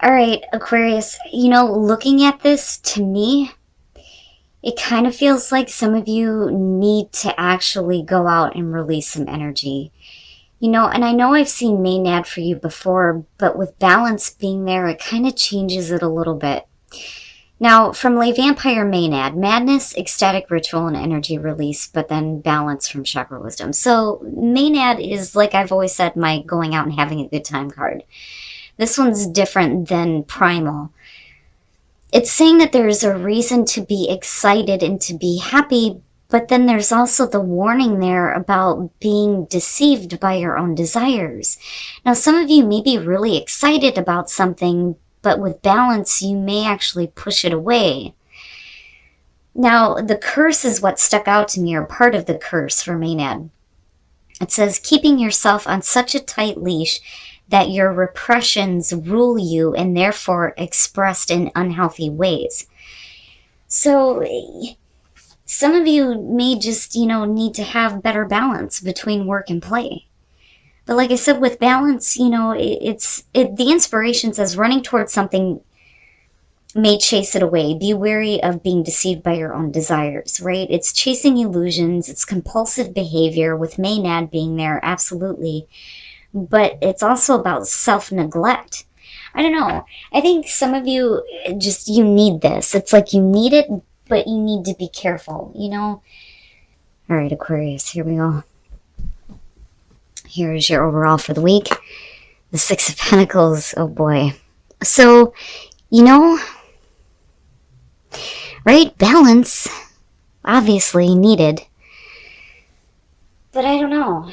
All right, Aquarius, looking at this, to me, it kind of feels like some of you need to actually go out and release some energy. And I know I've seen Maynard for you before, but with balance being there, it kind of changes it a little bit. Now, from Lay Vampire Maynard, madness, ecstatic ritual, and energy release, but then balance from chakra wisdom. So Maynard is, like I've always said, my going out and having a good time card. This one's different than primal. It's saying that there's a reason to be excited and to be happy, but then there's also the warning there about being deceived by your own desires. Now, some of you may be really excited about something, but with balance, you may actually push it away. Now, the curse is what stuck out to me, or part of the curse for Maynard. It says, keeping yourself on such a tight leash that your repressions rule you and therefore expressed in unhealthy ways. So some of you may just, need to have better balance between work and play. But like I said, with balance, the inspiration says running towards something may chase it away. Be wary of being deceived by your own desires, right? It's chasing illusions. It's compulsive behavior, with Maynard being there, absolutely. But it's also about self-neglect. I don't know. I think some of you you need this. It's like you need it, but you need to be careful, All right, Aquarius, here we go. Here is your overall for the week. The Six of Pentacles. Oh boy. So, right? Balance. Obviously needed. But I don't know.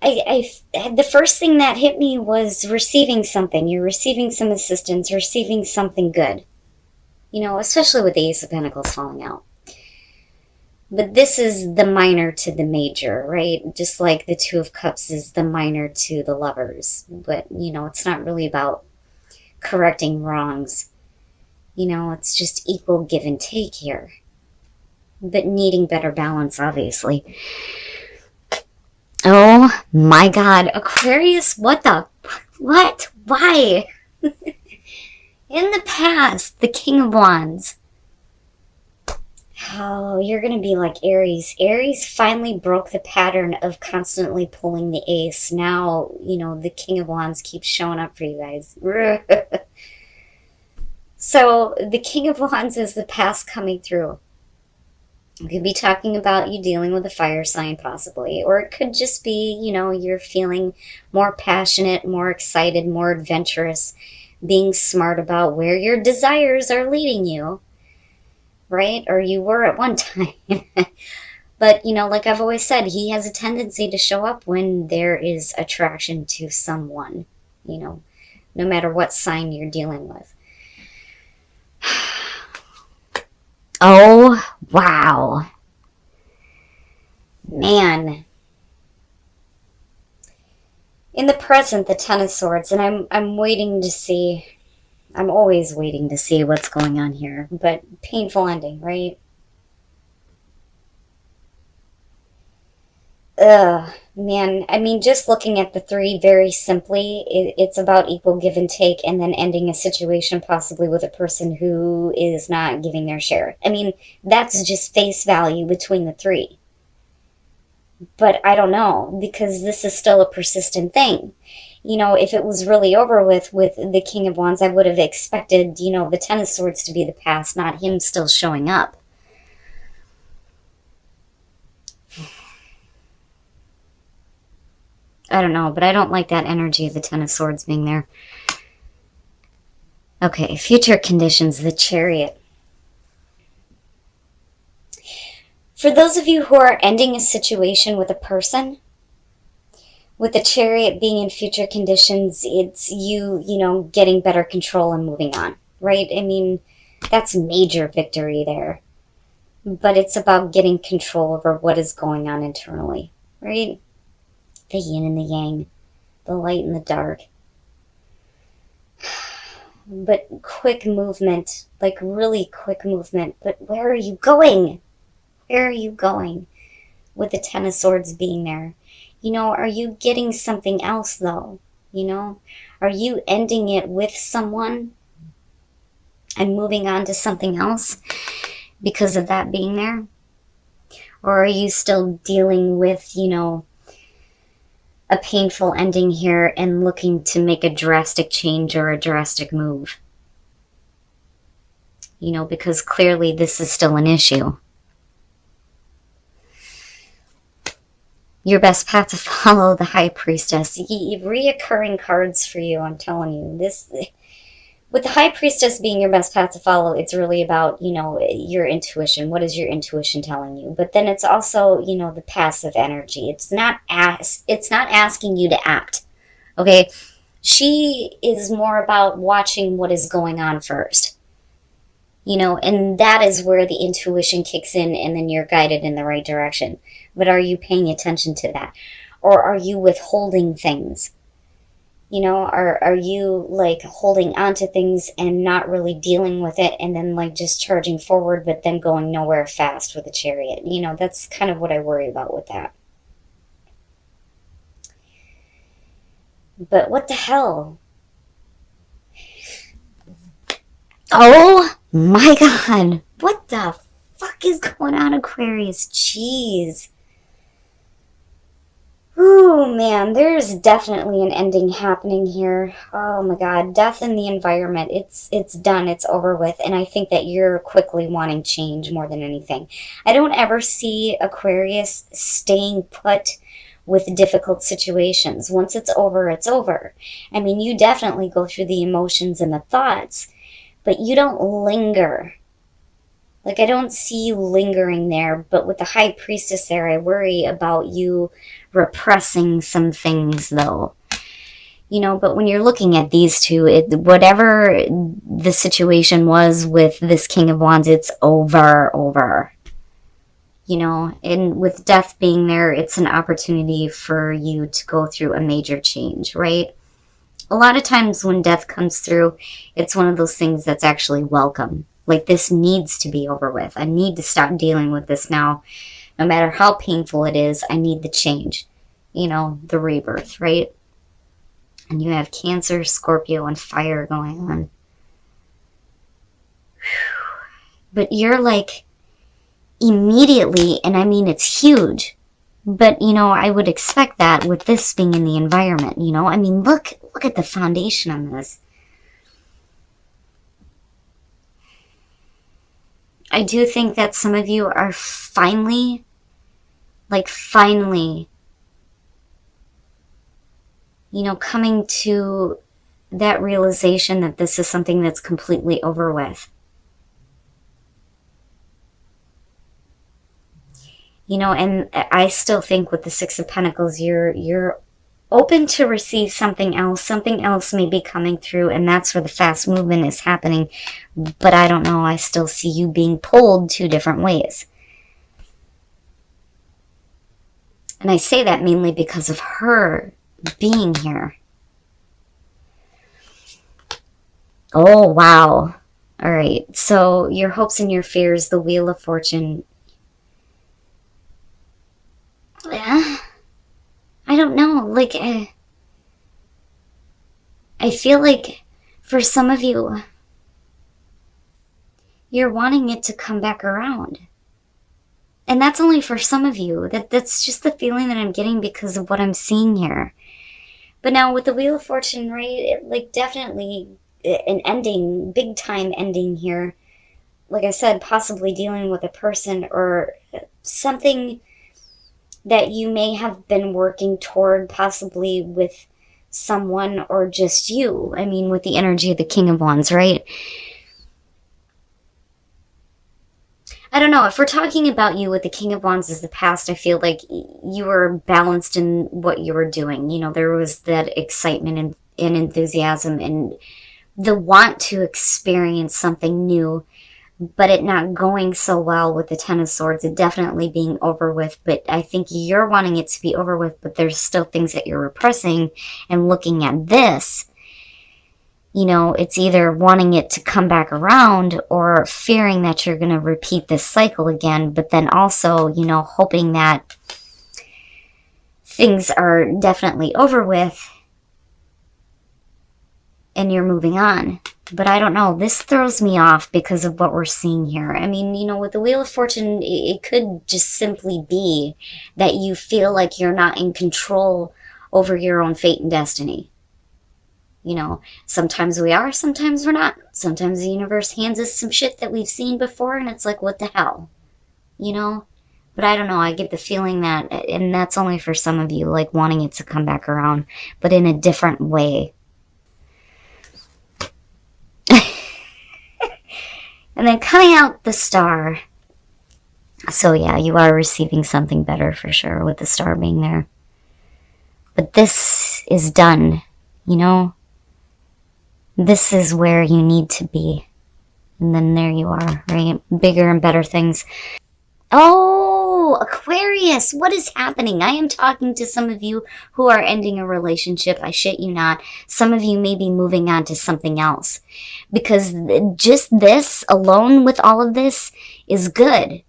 The first thing that hit me was receiving something. You're receiving some assistance, receiving something good. Especially with the Ace of Pentacles falling out. But this is the minor to the major, right? Just like the Two of Cups is the minor to the Lovers. But, it's not really about correcting wrongs. It's just equal give and take here. But needing better balance, obviously. Oh my God, Aquarius, what? Why? In the past, the King of Wands. Oh, you're going to be like Aries. Aries finally broke the pattern of constantly pulling the ace. Now, the King of Wands keeps showing up for you guys. So, the King of Wands is the past coming through. We could be talking about you dealing with a fire sign, possibly. Or it could just be, you're feeling more passionate, more excited, more adventurous, being smart about where your desires are leading you. Right? Or you were at one time. But, like I've always said, he has a tendency to show up when there is attraction to someone, no matter what sign you're dealing with. Oh, wow. Man. In the present, the Ten of Swords, and I'm waiting to see. I'm always waiting to see what's going on here, but painful ending, right? Ugh, man. I mean, just looking at the three very simply, it's about equal give and take, and then ending a situation possibly with a person who is not giving their share. I mean, that's just face value between the three. But I don't know, because this is still a persistent thing. If it was really over with the King of Wands, I would have expected, the Ten of Swords to be the past, not him still showing up. I don't know, but I don't like that energy of the Ten of Swords being there. Okay, future conditions, the Chariot. For those of you who are ending a situation with a person, with the Chariot being in future conditions, it's you, getting better control and moving on, right? I mean, that's major victory there. But it's about getting control over what is going on internally, right? The yin and the yang, the light and the dark. But quick movement, like really quick movement. But where are you going? Where are you going with the Ten of Swords being there? Are you getting something else, though? You know, are you ending it with someone and moving on to something else because of that being there? Or are you still dealing with, you know, a painful ending here and looking to make a drastic change or a drastic move? You know, because clearly this is still an issue. Your best path to follow, the High Priestess. Reoccurring cards for you, I'm telling you. This, with the High Priestess being your best path to follow, it's really about, you know, your intuition. What is your intuition telling you? But then it's also, you know, the passive energy. It's not asking you to act. Okay? She is more about watching what is going on first. You know, and that is where the intuition kicks in, and then you're guided in the right direction. But are you paying attention to that? Or are you withholding things? You know, are you like holding on to things and not really dealing with it, and then like just charging forward but then going nowhere fast with a chariot? You know, that's kind of what I worry about with that. But what the hell? Oh my god. What the fuck is going on, Aquarius? Jeez. Ooh, man, there's definitely an ending happening here. Oh my god, death in the environment. It's done, it's over with, and I think that you're quickly wanting change more than anything. I don't ever see Aquarius staying put with difficult situations. Once it's over, it's over. I mean, you definitely go through the emotions and the thoughts, but you don't linger. Like, I don't see you lingering there, but with the High Priestess there, I worry about you repressing some things, though. You know, but when you're looking at these two, whatever the situation was with this King of Wands, it's over. You know, and with death being there, it's an opportunity for you to go through a major change, right? A lot of times when death comes through, it's one of those things that's actually welcome. Like, this needs to be over with. I need to stop dealing with this now. No matter how painful it is, I need the change. You know, the rebirth, right? And you have Cancer, Scorpio, and fire going on. But you're like, immediately, and I mean, it's huge. But, you know, I would expect that with this being in the environment, you know? I mean, look at the foundation on this. I do think that some of you are finally, you know, coming to that realization that this is something that's completely over with. You know, and I still think with the Six of Pentacles, you're open to receive something else. Something else may be coming through, and that's where the fast movement is happening. But I don't know. I still see you being pulled two different ways. And I say that mainly because of her being here. Oh, wow. All right. So your hopes and your fears, the Wheel of Fortune. Yeah. I don't know. Like, I feel like for some of you, you're wanting it to come back around. And that's only for some of you. That's just the feeling that I'm getting because of what I'm seeing here. But now with the Wheel of Fortune, right, like definitely an ending, big time ending here. Like I said, possibly dealing with a person or something that you may have been working toward, possibly with someone or just you. I mean, with the energy of the King of Wands, right? I don't know. If we're talking about you with the King of Wands as the past, I feel like you were balanced in what you were doing. You know, there was that excitement and enthusiasm and the want to experience something new, but it not going so well with the Ten of Swords, it definitely being over with. But I think you're wanting it to be over with, but there's still things that you're repressing. And looking at this, you know, it's either wanting it to come back around or fearing that you're going to repeat this cycle again, but then also, you know, hoping that things are definitely over with and you're moving on. But I don't know. This throws me off because of what we're seeing here. I mean, you know, with the Wheel of Fortune, it could just simply be that you feel like you're not in control over your own fate and destiny. You know, sometimes we are, sometimes we're not. Sometimes the universe hands us some shit that we've seen before and it's like, what the hell? You know? But I don't know, I get the feeling that, and that's only for some of you, like wanting it to come back around, but in a different way. And then coming out the Star. So yeah, you are receiving something better for sure with the Star being there. But this is done, you know? This is where you need to be. And then there you are, right? Bigger and better things. Oh, Aquarius, what is happening? I am talking to some of you who are ending a relationship. I shit you not. Some of you may be moving on to something else. Because just this alone with all of this is good.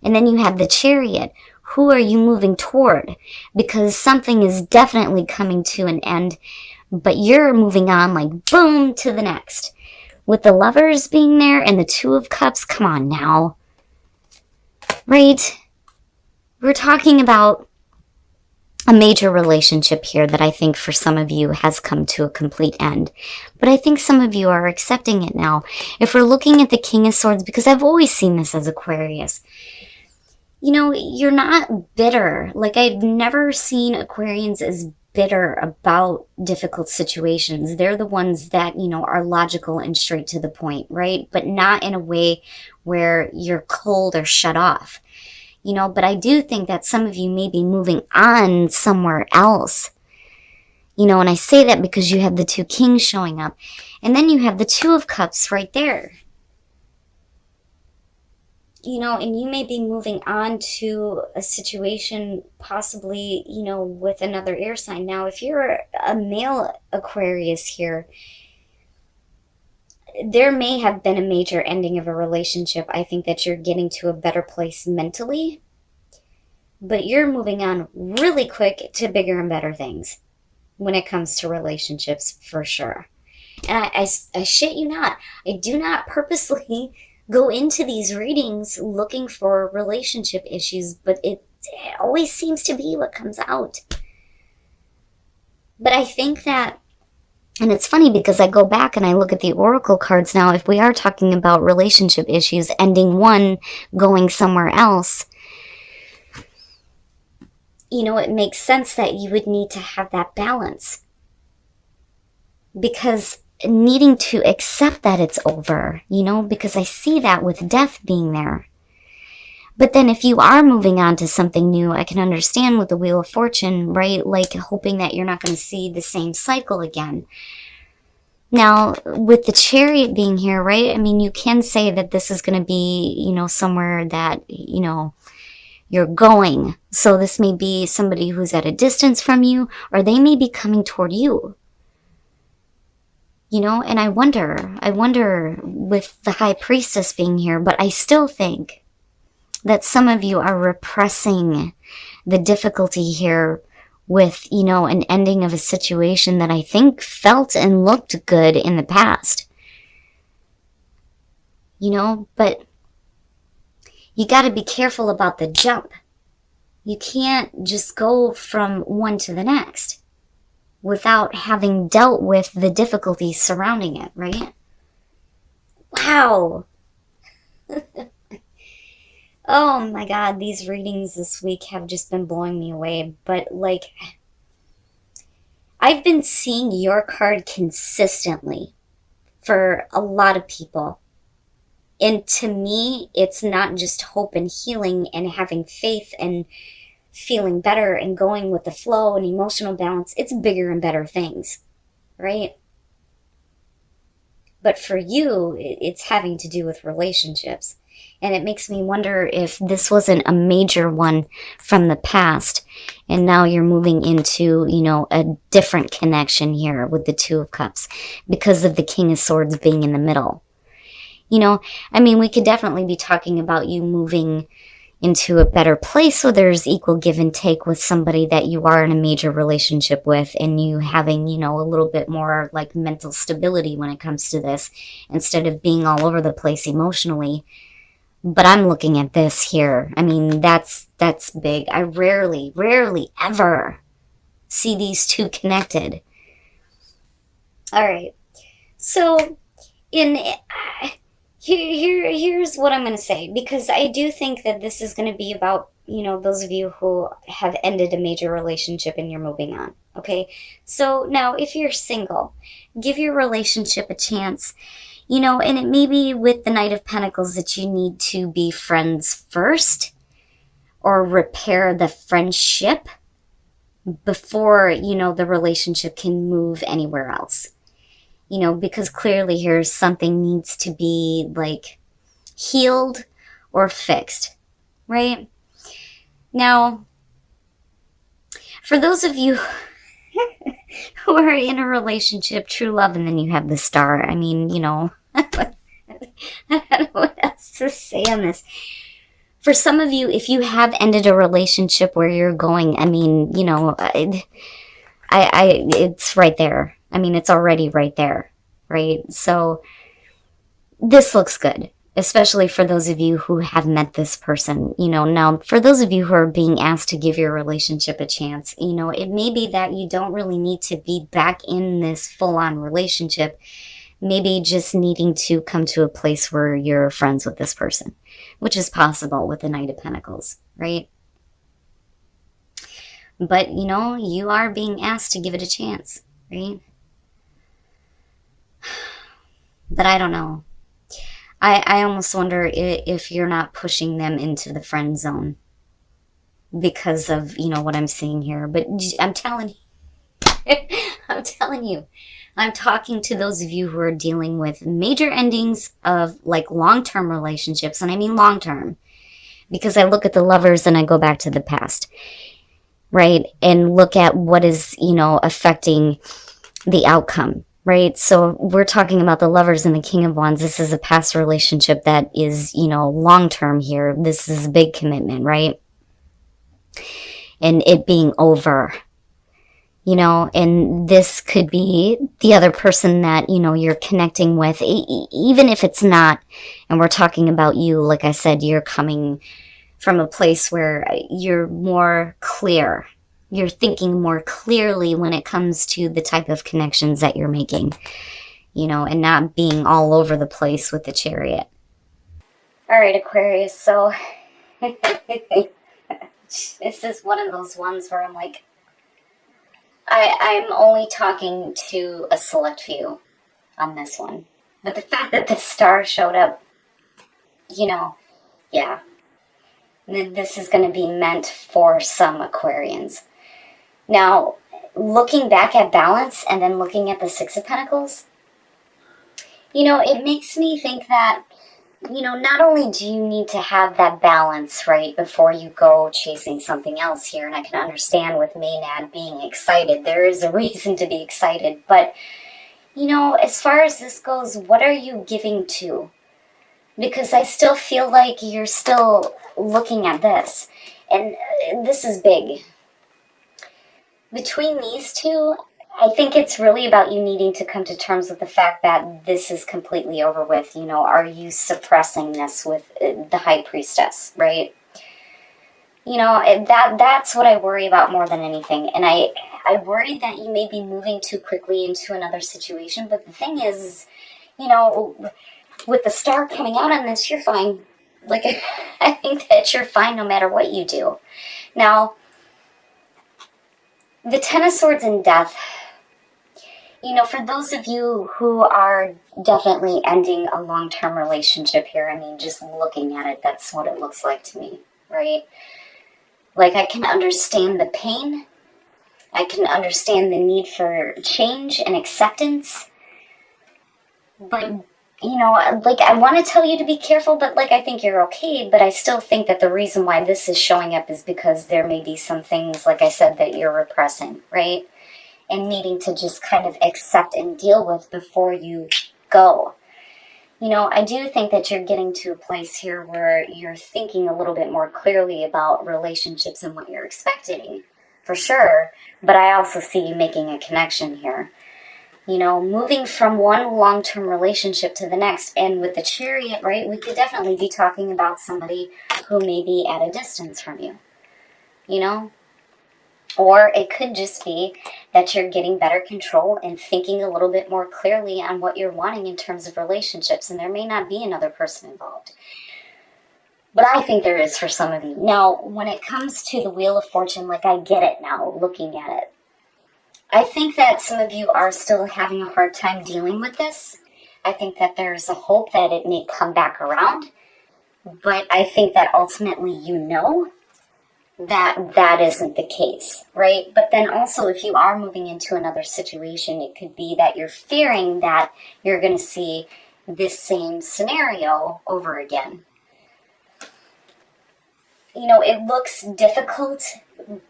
And then you have the Chariot. Who are you moving toward? Because something is definitely coming to an end. But you're moving on like boom to the next. With the Lovers being there and the Two of Cups, come on now. Right? We're talking about a major relationship here that I think for some of you has come to a complete end. But I think some of you are accepting it now. If we're looking at the King of Swords, because I've always seen this as Aquarius, you know, you're not bitter. Like, I've never seen Aquarians as bitter about difficult situations. They're the ones that, you know, are logical and straight to the point, right? But not in a way where you're cold or shut off. You know, but I do think that some of you may be moving on somewhere else. You know, and I say that because you have the two kings showing up. And then you have the Two of Cups right there. You know, and you may be moving on to a situation possibly, you know, with another air sign. Now, if you're a male Aquarius here, there may have been a major ending of a relationship. I think that you're getting to a better place mentally, but you're moving on really quick to bigger and better things when it comes to relationships, for sure. And I shit you not, I do not purposely go into these readings looking for relationship issues, but it always seems to be what comes out. But I think that, and it's funny because I go back and I look at the oracle cards now, if we are talking about relationship issues, ending one, going somewhere else, you know, it makes sense that you would need to have that balance. Because needing to accept that it's over, you know, because I see that with death being there. But then if you are moving on to something new, I can understand with the Wheel of Fortune, right? Like hoping that you're not going to see the same cycle again. Now, with the Chariot being here, right? I mean, you can say that this is going to be, you know, somewhere that, you know, you're going. So this may be somebody who's at a distance from you, or they may be coming toward you. You know, and I wonder with the High Priestess being here, but I still think that some of you are repressing the difficulty here with, you know, an ending of a situation that I think felt and looked good in the past. You know, but you got to be careful about the jump. You can't just go from one to the next without having dealt with the difficulties surrounding it, right? Wow. Oh my God, these readings this week have just been blowing me away. But like, I've been seeing your card consistently for a lot of people. And to me, it's not just hope and healing and having faith and feeling better and going with the flow and emotional balance. It's bigger and better things, right? But for you, it's having to do with relationships. And it makes me wonder if this wasn't a major one from the past, and now you're moving into, you know, a different connection here with the Two of Cups because of the King of Swords being in the middle. You know, I mean, we could definitely be talking about you moving, into a better place, so there's equal give and take with somebody that you are in a major relationship with, and you having, you know, a little bit more like mental stability when it comes to this, instead of being all over the place emotionally. But I'm looking at this here. I mean, that's big. I rarely ever see these two connected. All right. So here's what I'm going to say, because I do think that this is going to be about, you know, those of you who have ended a major relationship and you're moving on. Okay. So now if you're single, give your relationship a chance, you know, and it may be with the Knight of Pentacles that you need to be friends first, or repair the friendship before, you know, the relationship can move anywhere else. You know, because clearly here something needs to be like healed or fixed, right? Now, for those of you who are in a relationship, true love, and then you have the star, I mean, you know, I don't know what else to say on this. For some of you, if you have ended a relationship where you're going, I mean, you know, it's right there. I mean, it's already right there, right? So this looks good, especially for those of you who have met this person. You know, now for those of you who are being asked to give your relationship a chance, you know, it may be that you don't really need to be back in this full-on relationship. Maybe just needing to come to a place where you're friends with this person, which is possible with the Knight of Pentacles, right? But, you know, you are being asked to give it a chance, right? But I don't know. I almost wonder if you're not pushing them into the friend zone because of, you know, what I'm seeing here. But I'm telling you, I'm talking to those of you who are dealing with major endings of like long-term relationships. And I mean long-term, because I look at the Lovers and I go back to the past, right? And look at what is, you know, affecting the outcome. Right? So we're talking about the Lovers and the King of Wands. This is a past relationship that is, you know, long-term here. This is a big commitment, right? And it being over, you know, and this could be the other person that, you know, you're connecting with, even if it's not, and we're talking about you, like I said, you're coming from a place where you're more clear. You're thinking more clearly when it comes to the type of connections that you're making, you know, and not being all over the place with the Chariot. All right, Aquarius, so this is one of those ones where I'm like, I'm only talking to a select few on this one. But the fact that the star showed up, you know, yeah, this is going to be meant for some Aquarians. Now, looking back at balance and then looking at the Six of Pentacles, you know, it makes me think that, you know, not only do you need to have that balance, right, before you go chasing something else here, and I can understand with Maynard being excited, there is a reason to be excited, but, you know, as far as this goes, what are you giving to? Because I still feel like you're still looking at this, and this is big. Between these two, I think it's really about you needing to come to terms with the fact that this is completely over with. You know, are you suppressing this with the High Priestess, right? You know, that's what I worry about more than anything. And I worry that you may be moving too quickly into another situation. But the thing is, you know, with the star coming out on this, you're fine. Like, I think that you're fine no matter what you do. Now, the Ten of Swords and Death, you know, for those of you who are definitely ending a long-term relationship here, I mean, just looking at it, that's what it looks like to me, right? Like, I can understand the pain. I can understand the need for change and acceptance. But, you know, like, I want to tell you to be careful, but, like, I think you're okay. But I still think that the reason why this is showing up is because there may be some things, like I said, that you're repressing, right? And needing to just kind of accept and deal with before you go. You know, I do think that you're getting to a place here where you're thinking a little bit more clearly about relationships and what you're expecting, for sure. But I also see you making a connection here. You know, moving from one long-term relationship to the next. And with the Chariot, right, we could definitely be talking about somebody who may be at a distance from you, you know? Or it could just be that you're getting better control and thinking a little bit more clearly on what you're wanting in terms of relationships, and there may not be another person involved. But I think there is for some of you. Now, when it comes to the Wheel of Fortune, like, I get it now, looking at it. I think that some of you are still having a hard time dealing with this. I think that there's a hope that it may come back around. But I think that ultimately you know that that isn't the case, right? But then also, if you are moving into another situation, it could be that you're fearing that you're going to see this same scenario over again. You know, it looks difficult,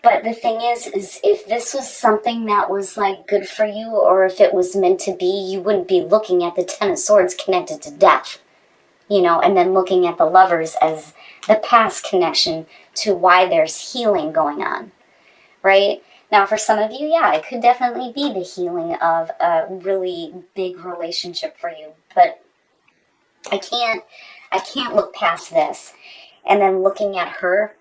but the thing is if this was something that was like good for you, or if it was meant to be, you wouldn't be looking at the Ten of Swords connected to death, you know, and then looking at the Lovers as the past connection to why there's healing going on, right? Now, for some of you, yeah, it could definitely be the healing of a really big relationship for you, but I can't look past this and then looking at her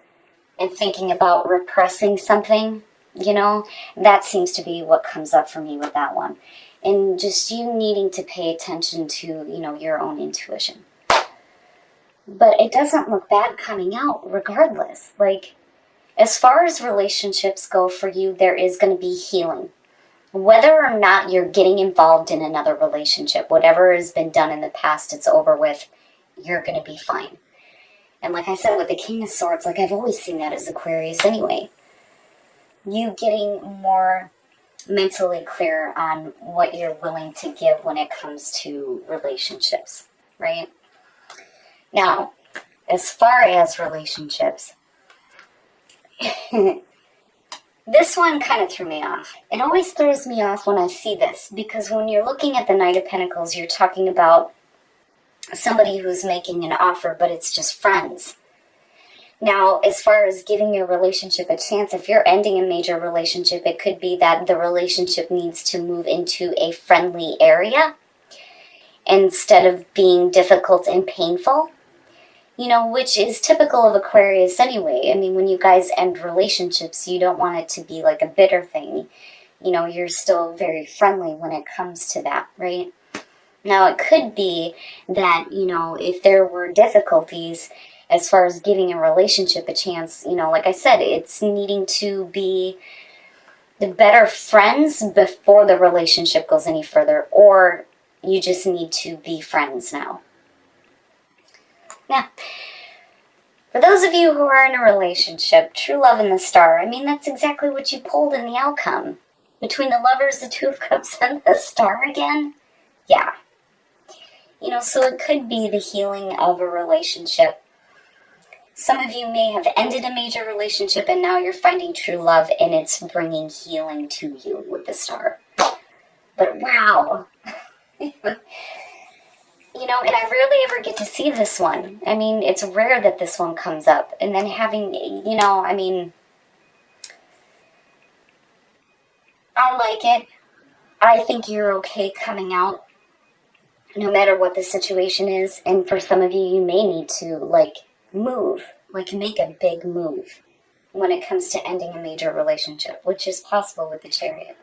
and thinking about repressing something, you know, that seems to be what comes up for me with that one. And just you needing to pay attention to, you know, your own intuition. But it doesn't look bad coming out regardless. Like, as far as relationships go for you, there is going to be healing. Whether or not you're getting involved in another relationship, whatever has been done in the past, it's over with, you're going to be fine. And like I said, with the King of Swords, like I've always seen that as Aquarius anyway. You getting more mentally clear on what you're willing to give when it comes to relationships, right? Now, as far as relationships, this one kind of threw me off. It always throws me off when I see this, because when you're looking at the Knight of Pentacles, you're talking about somebody who's making an offer, but it's just friends. Now, as far as giving your relationship a chance, if you're ending a major relationship, it could be that the relationship needs to move into a friendly area instead of being difficult and painful. You know, which is typical of Aquarius anyway. I mean, when you guys end relationships, you don't want it to be like a bitter thing. You know, you're still very friendly when it comes to that, right? Now, it could be that, you know, if there were difficulties as far as giving a relationship a chance, you know, like I said, it's needing to be the better friends before the relationship goes any further, or you just need to be friends now. Now, for those of you who are in a relationship, true love and the Star, I mean, that's exactly what you pulled in the outcome. Between the Lovers, the Two of Cups, and the Star again, yeah. You know, so it could be the healing of a relationship. Some of you may have ended a major relationship and now you're finding true love and it's bringing healing to you with the Star. But wow. You know, and I rarely ever get to see this one. I mean, it's rare that this one comes up. And then having, you know, I mean, I like it. I think you're okay coming out, no matter what the situation is. And for some of you, you may need to, like, move. Like, make a big move when it comes to ending a major relationship, which is possible with the Chariot.